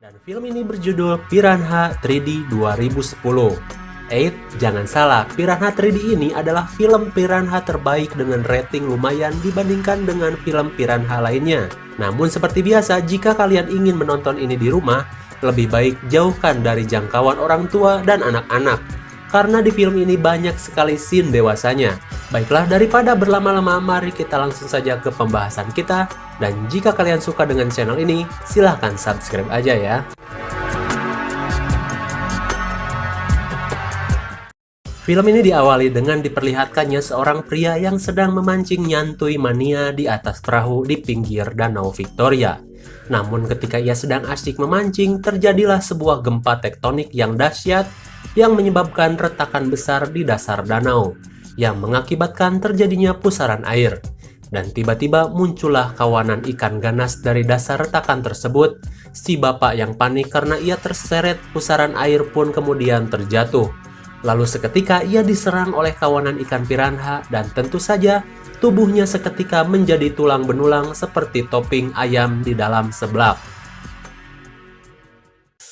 Dan film ini berjudul Piranha 3D 2010. Jangan salah, Piranha 3D ini adalah film piranha terbaik dengan rating lumayan dibandingkan dengan film piranha lainnya. Namun seperti biasa, jika kalian ingin menonton ini di rumah, lebih baik jauhkan dari jangkauan orang tua dan anak-anak. Karena di film ini banyak sekali scene dewasanya. Baiklah, daripada berlama-lama, mari kita langsung saja ke pembahasan kita. Dan jika kalian suka dengan channel ini, silahkan subscribe aja ya. Film ini diawali dengan diperlihatkannya seorang pria yang sedang memancing nyantui mania di atas perahu di pinggir Danau Victoria. Namun ketika ia sedang asyik memancing, terjadilah sebuah gempa tektonik yang dahsyat yang menyebabkan retakan besar di dasar danau, yang mengakibatkan terjadinya pusaran air. Dan tiba-tiba muncullah kawanan ikan ganas dari dasar retakan tersebut. Si bapak yang panik karena ia terseret pusaran air pun kemudian terjatuh. Lalu seketika ia diserang oleh kawanan ikan piranha dan tentu saja tubuhnya seketika menjadi tulang benulang seperti topping ayam di dalam seblak.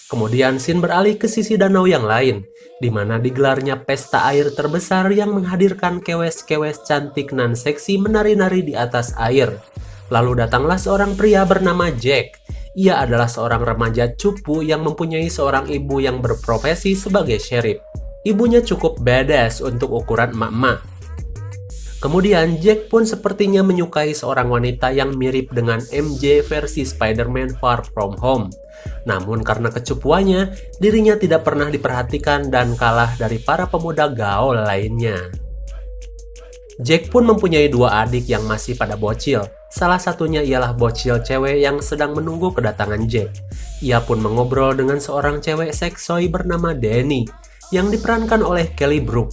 Kemudian scene beralih ke sisi danau yang lain, di mana digelarnya pesta air terbesar yang menghadirkan kewes-kewes cantik nan seksi menari-nari di atas air. Lalu datanglah seorang pria bernama Jack. Ia adalah seorang remaja cupu yang mempunyai seorang ibu yang berprofesi sebagai sheriff. Ibunya cukup badass untuk ukuran emak-emak. Kemudian Jack pun sepertinya menyukai seorang wanita yang mirip dengan MJ versi Spider-Man Far From Home. Namun karena kecupuannya, dirinya tidak pernah diperhatikan dan kalah dari para pemuda gaul lainnya. Jack pun mempunyai dua adik yang masih pada bocil. Salah satunya ialah bocil cewek yang sedang menunggu kedatangan Jack. Ia pun mengobrol dengan seorang cewek seksoi bernama Danny, yang diperankan oleh Kelly Brook.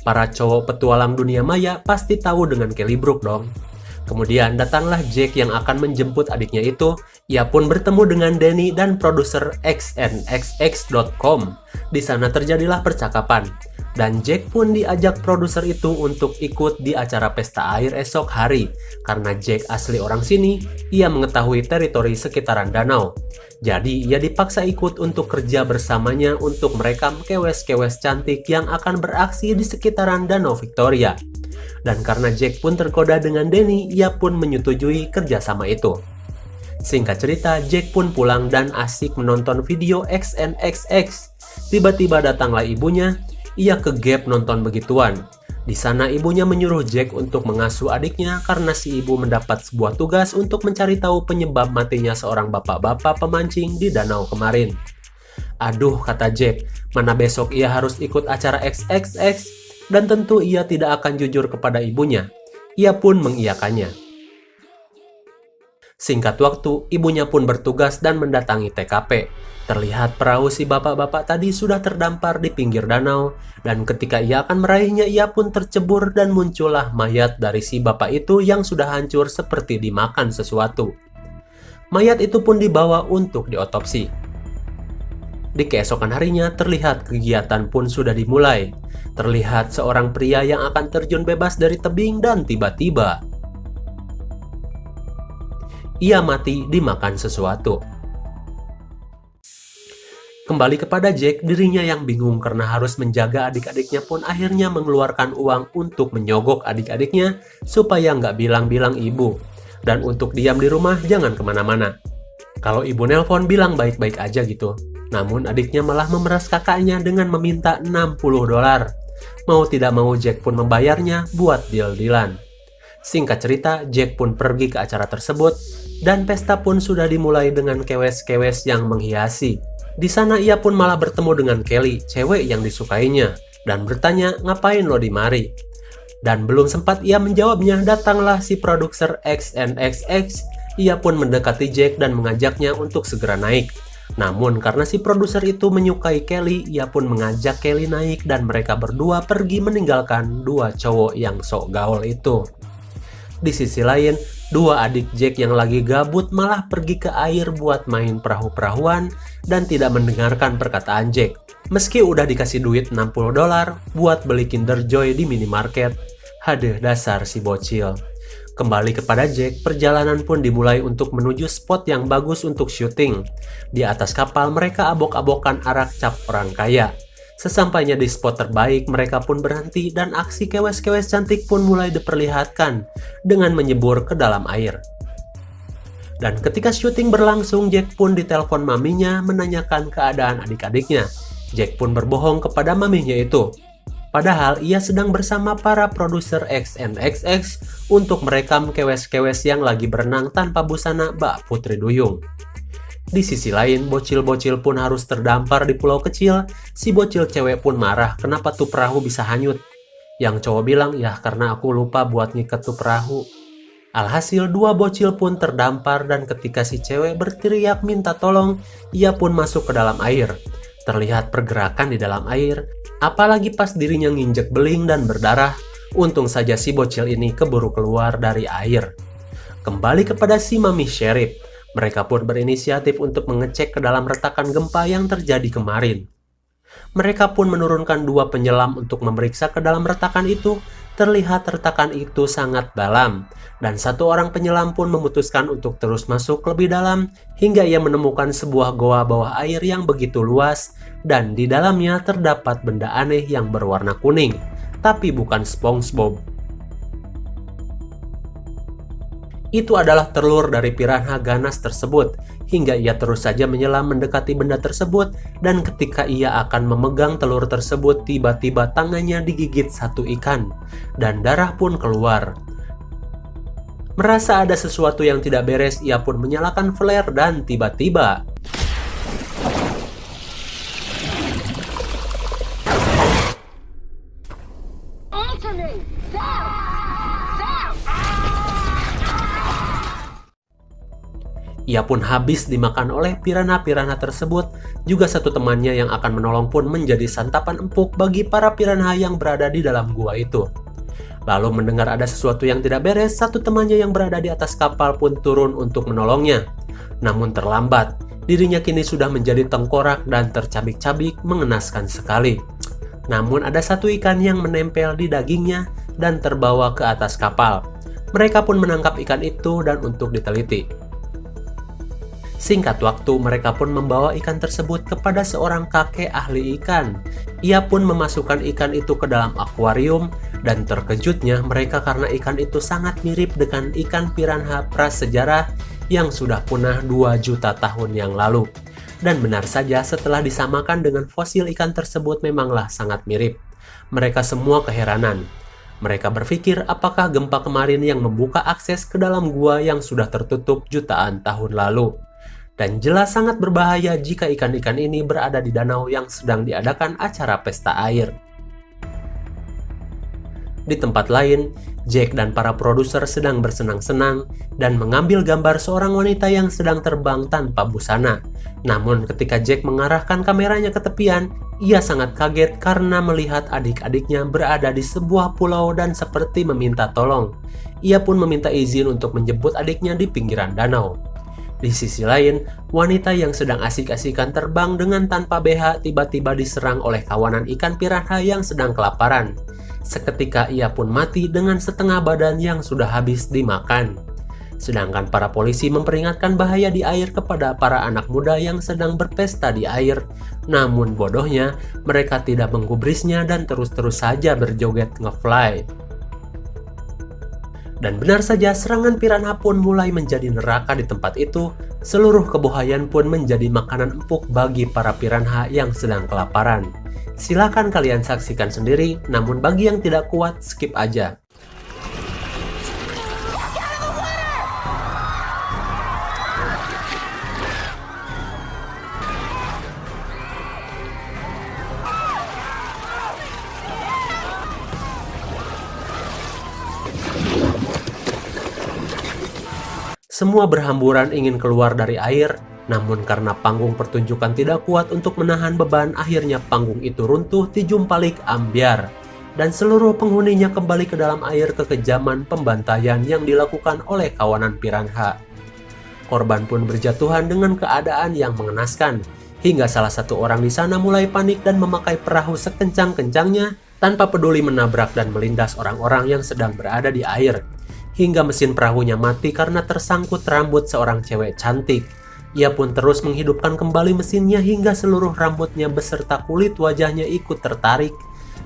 Para cowok petualang dunia maya pasti tahu dengan Kelly Brook dong. Kemudian datanglah Jack yang akan menjemput adiknya itu. Ia pun bertemu dengan Danny dan produser XNXX.com. Di sana terjadilah percakapan. Dan Jack pun diajak produser itu untuk ikut di acara pesta air esok hari. Karena Jack asli orang sini, ia mengetahui teritori sekitaran danau. Jadi ia dipaksa ikut untuk kerja bersamanya untuk merekam kewes-kewes cantik yang akan beraksi di sekitaran Danau Victoria. Dan karena Jack pun tergoda dengan Danny, ia pun menyetujui kerjasama itu. Singkat cerita, Jack pun pulang dan asik menonton video XNXX. Tiba-tiba datanglah ibunya. Ia ke gap nonton begituan. Di sana ibunya menyuruh Jack untuk mengasuh adiknya karena si ibu mendapat sebuah tugas untuk mencari tahu penyebab matinya seorang bapak-bapak pemancing di danau kemarin. Aduh, kata Jack, mana besok ia harus ikut acara XXX dan tentu ia tidak akan jujur kepada ibunya. Ia pun mengiyakannya. Singkat waktu, ibunya pun bertugas dan mendatangi TKP. Terlihat perahu si bapak-bapak tadi sudah terdampar di pinggir danau, dan ketika ia akan meraihnya, ia pun tercebur dan muncullah mayat dari si bapak itu yang sudah hancur seperti dimakan sesuatu. Mayat itu pun dibawa untuk diotopsi. Di keesokan harinya, terlihat kegiatan pun sudah dimulai. Terlihat seorang pria yang akan terjun bebas dari tebing dan tiba-tiba ia mati dimakan sesuatu. Kembali kepada Jack, dirinya yang bingung karena harus menjaga adik-adiknya pun akhirnya mengeluarkan uang untuk menyogok adik-adiknya supaya nggak bilang-bilang ibu. Dan untuk diam di rumah, jangan kemana-mana. Kalau ibu nelpon, bilang baik-baik aja gitu. Namun adiknya malah memeras kakaknya dengan meminta $60. Mau tidak mau Jack pun membayarnya buat deal-dealan. Singkat cerita, Jack pun pergi ke acara tersebut dan pesta pun sudah dimulai dengan kewes-kewes yang menghiasi. Di sana ia pun malah bertemu dengan Kelly, cewek yang disukainya, dan bertanya, ngapain lo di mari? Dan belum sempat ia menjawabnya, datanglah si produser XNXX. Ia pun mendekati Jack dan mengajaknya untuk segera naik. Namun karena si produser itu menyukai Kelly, ia pun mengajak Kelly naik dan mereka berdua pergi meninggalkan dua cowok yang sok gaul itu. Di sisi lain, dua adik Jack yang lagi gabut malah pergi ke air buat main perahu-perahuan dan tidak mendengarkan perkataan Jack. Meski udah dikasih duit $60 buat beli Kinder Joy di minimarket. Hadeh, dasar si bocil. Kembali kepada Jack, perjalanan pun dimulai untuk menuju spot yang bagus untuk syuting. Di atas kapal, mereka abok-abokan arak cap orang kaya. Sesampainya di spot terbaik, mereka pun berhenti dan aksi kewes-kewes cantik pun mulai diperlihatkan dengan menyebur ke dalam air. Dan ketika syuting berlangsung, Jack pun ditelepon maminya menanyakan keadaan adik-adiknya. Jack pun berbohong kepada maminya itu. Padahal ia sedang bersama para produser XNXX untuk merekam kewes-kewes yang lagi berenang tanpa busana bak Putri Duyung. Di sisi lain, bocil-bocil pun harus terdampar di pulau kecil. Si bocil cewek pun marah kenapa tuh perahu bisa hanyut. Yang cowok bilang, ya karena aku lupa buat ngikat tuh perahu. Alhasil dua bocil pun terdampar dan ketika si cewek berteriak minta tolong, ia pun masuk ke dalam air. Terlihat pergerakan di dalam air, apalagi pas dirinya nginjek beling dan berdarah. Untung saja si bocil ini keburu keluar dari air. Kembali kepada si mami Sheriff, mereka pun berinisiatif untuk mengecek ke dalam retakan gempa yang terjadi kemarin. Mereka pun menurunkan 2 penyelam untuk memeriksa ke dalam retakan itu. Terlihat retakan itu sangat dalam, dan 1 orang penyelam pun memutuskan untuk terus masuk lebih dalam hingga ia menemukan sebuah goa bawah air yang begitu luas dan di dalamnya terdapat benda aneh yang berwarna kuning, tapi bukan SpongeBob. Itu adalah telur dari piranha ganas tersebut, hingga ia terus saja menyelam mendekati benda tersebut, dan ketika ia akan memegang telur tersebut, tiba-tiba tangannya digigit satu ikan, dan darah pun keluar. Merasa ada sesuatu yang tidak beres, ia pun menyalakan flare dan tiba-tiba ia pun habis dimakan oleh piranha-piranha tersebut. Juga 1 temannya yang akan menolong pun menjadi santapan empuk bagi para piranha yang berada di dalam gua itu. Lalu mendengar ada sesuatu yang tidak beres, 1 temannya yang berada di atas kapal pun turun untuk menolongnya. Namun terlambat, dirinya kini sudah menjadi tengkorak dan tercabik-cabik, mengenaskan sekali. Namun ada 1 ikan yang menempel di dagingnya dan terbawa ke atas kapal. Mereka pun menangkap ikan itu dan untuk diteliti. Singkat waktu, mereka pun membawa ikan tersebut kepada seorang kakek ahli ikan. Ia pun memasukkan ikan itu ke dalam akuarium, dan terkejutnya mereka karena ikan itu sangat mirip dengan ikan piranha prasejarah yang sudah punah 2 juta tahun yang lalu. Dan benar saja, setelah disamakan dengan fosil ikan tersebut memanglah sangat mirip. Mereka semua keheranan. Mereka berpikir apakah gempa kemarin yang membuka akses ke dalam gua yang sudah tertutup jutaan tahun lalu. Dan jelas sangat berbahaya jika ikan-ikan ini berada di danau yang sedang diadakan acara pesta air. Di tempat lain, Jack dan para produser sedang bersenang-senang dan mengambil gambar seorang wanita yang sedang terbang tanpa busana. Namun ketika Jack mengarahkan kameranya ke tepian, ia sangat kaget karena melihat adik-adiknya berada di sebuah pulau dan seperti meminta tolong. Ia pun meminta izin untuk menjemput adiknya di pinggiran danau. Di sisi lain, wanita yang sedang asik-asikan terbang dengan tanpa BH tiba-tiba diserang oleh kawanan ikan piranha yang sedang kelaparan. Seketika ia pun mati dengan setengah badan yang sudah habis dimakan. Sedangkan para polisi memperingatkan bahaya di air kepada para anak muda yang sedang berpesta di air. Namun bodohnya, mereka tidak menggubrisnya dan terus-terus saja berjoget nge-fly. Dan benar saja, serangan piranha pun mulai menjadi neraka di tempat itu. Seluruh kebuayan pun menjadi makanan empuk bagi para piranha yang sedang kelaparan. Silakan kalian saksikan sendiri, namun bagi yang tidak kuat, skip aja. Semua berhamburan ingin keluar dari air, namun karena panggung pertunjukan tidak kuat untuk menahan beban, akhirnya panggung itu runtuh tijumpalik ambyar. Dan seluruh penghuninya kembali ke dalam air kekejaman pembantaian yang dilakukan oleh kawanan piranha. Korban pun berjatuhan dengan keadaan yang mengenaskan, hingga salah satu orang di sana mulai panik dan memakai perahu sekencang-kencangnya tanpa peduli menabrak dan melindas orang-orang yang sedang berada di air. hingga mesin perahunya mati karena tersangkut rambut seorang cewek cantik. Ia pun terus menghidupkan kembali mesinnya hingga seluruh rambutnya beserta kulit wajahnya ikut tertarik.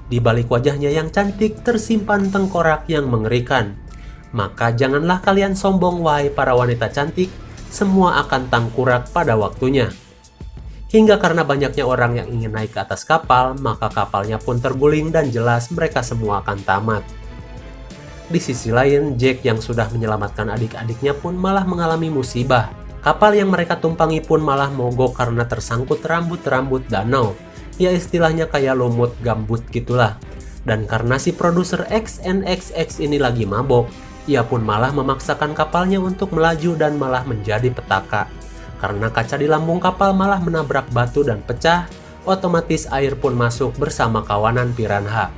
Di balik wajahnya yang cantik tersimpan tengkorak yang mengerikan. Maka janganlah kalian sombong wahai para wanita cantik, semua akan tengkorak pada waktunya. Hingga karena banyaknya orang yang ingin naik ke atas kapal, maka kapalnya pun terguling dan jelas mereka semua akan tamat. Di sisi lain, Jack yang sudah menyelamatkan adik-adiknya pun malah mengalami musibah. Kapal yang mereka tumpangi pun malah mogok karena tersangkut rambut-rambut danau. Ya istilahnya kayak lumut gambut gitulah. Dan karena si produser XNXX ini lagi mabok, ia pun malah memaksakan kapalnya untuk melaju dan malah menjadi petaka. Karena kaca di lambung kapal malah menabrak batu dan pecah, otomatis air pun masuk bersama kawanan piranha.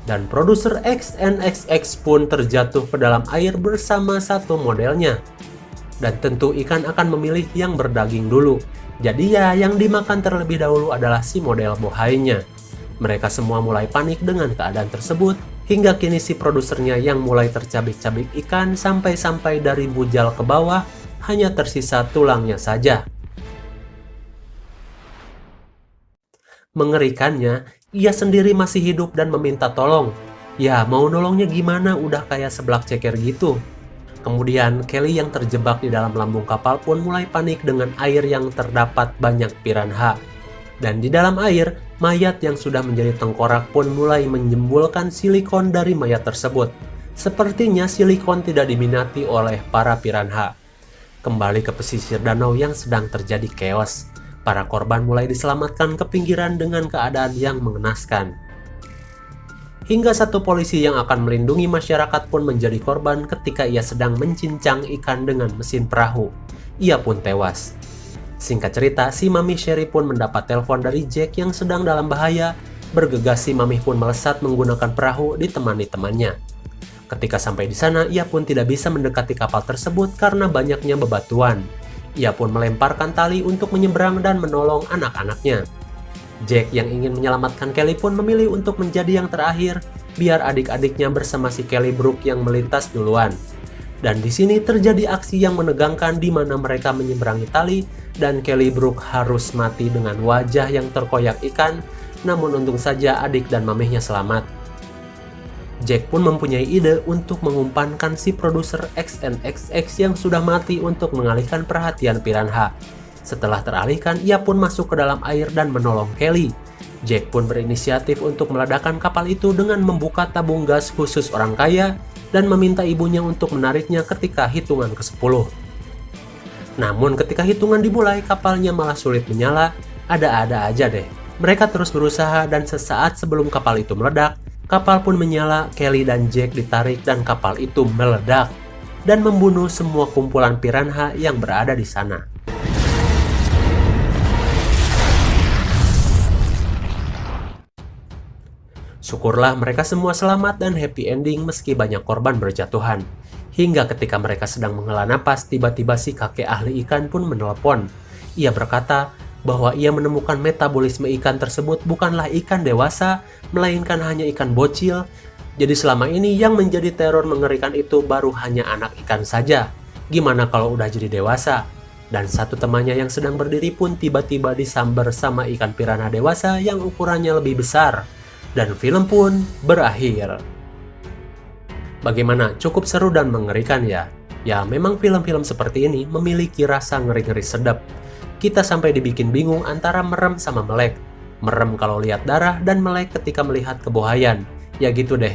Dan produser XNXX pun terjatuh ke dalam air bersama satu modelnya. Dan tentu ikan akan memilih yang berdaging dulu. Jadi ya yang dimakan terlebih dahulu adalah si model bohainya. Mereka semua mulai panik dengan keadaan tersebut, hingga kini si produsernya yang mulai tercabik-cabik ikan sampai-sampai dari bujal ke bawah hanya tersisa tulangnya saja. Mengerikannya, ia sendiri masih hidup dan meminta tolong. Ya mau nolongnya gimana, udah kayak seblak ceker gitu. Kemudian Kelly yang terjebak di dalam lambung kapal pun mulai panik dengan air yang terdapat banyak piranha. Dan di dalam air, mayat yang sudah menjadi tengkorak pun mulai menjembulkan silikon dari mayat tersebut. Sepertinya silikon tidak diminati oleh para piranha. Kembali ke pesisir danau yang sedang terjadi chaos. Para korban mulai diselamatkan ke pinggiran dengan keadaan yang mengenaskan. Hingga satu polisi yang akan melindungi masyarakat pun menjadi korban ketika ia sedang mencincang ikan dengan mesin perahu. Ia pun tewas. Singkat cerita, si Mami Sherry pun mendapat telepon dari Jack yang sedang dalam bahaya. Bergegas si Mami pun melesat menggunakan perahu ditemani temannya. Ketika sampai di sana, ia pun tidak bisa mendekati kapal tersebut karena banyaknya bebatuan. Ia pun melemparkan tali untuk menyeberang dan menolong anak-anaknya. Jack yang ingin menyelamatkan Kelly pun memilih untuk menjadi yang terakhir, biar adik-adiknya bersama si Kelly Brook yang melintas duluan. Dan di sini terjadi aksi yang menegangkan di mana mereka menyeberangi tali dan Kelly Brook harus mati dengan wajah yang terkoyak ikan, namun untung saja adik dan mamihnya selamat. Jack pun mempunyai ide untuk mengumpankan si produser XNXX yang sudah mati untuk mengalihkan perhatian piranha. Setelah teralihkan, ia pun masuk ke dalam air dan menolong Kelly. Jack pun berinisiatif untuk meledakkan kapal itu dengan membuka tabung gas khusus orang kaya dan meminta ibunya untuk menariknya ketika hitungan ke-10. Namun ketika hitungan dimulai, kapalnya malah sulit menyala, ada-ada aja deh. Mereka terus berusaha dan sesaat sebelum kapal itu meledak, kapal pun menyala, Kelly dan Jack ditarik dan kapal itu meledak dan membunuh semua kumpulan piranha yang berada di sana. Syukurlah mereka semua selamat dan happy ending meski banyak korban berjatuhan. Hingga ketika mereka sedang menghela napas, tiba-tiba si kakek ahli ikan pun menelepon. Ia berkata bahwa ia menemukan metabolisme ikan tersebut bukanlah ikan dewasa, melainkan hanya ikan bocil. Jadi selama ini yang menjadi teror mengerikan itu baru hanya anak ikan saja. Gimana kalau udah jadi dewasa? Dan satu temannya yang sedang berdiri pun tiba-tiba disambar sama ikan piranha dewasa yang ukurannya lebih besar. Dan film pun berakhir. Bagaimana? Cukup seru dan mengerikan ya? Ya memang film-film seperti ini memiliki rasa ngeri-ngeri sedap. Kita sampai dibikin bingung antara merem sama melek. Merem kalau lihat darah dan melek ketika melihat kebohaian. Ya gitu deh.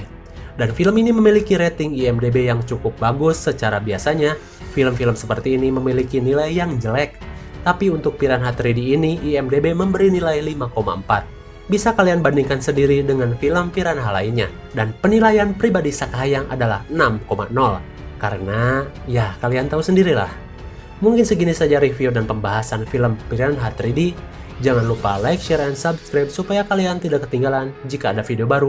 Dan film ini memiliki rating IMDb yang cukup bagus. Secara biasanya, film-film seperti ini memiliki nilai yang jelek. Tapi untuk Piranha 3D ini, IMDb memberi nilai 5,4. Bisa kalian bandingkan sendiri dengan film piranha lainnya. Dan penilaian pribadi Sakahayang adalah 6,0. Karena, ya kalian tahu sendirilah. Mungkin segini saja review dan pembahasan film Piranha 3D. Jangan lupa like, share, dan subscribe supaya kalian tidak ketinggalan jika ada video baru.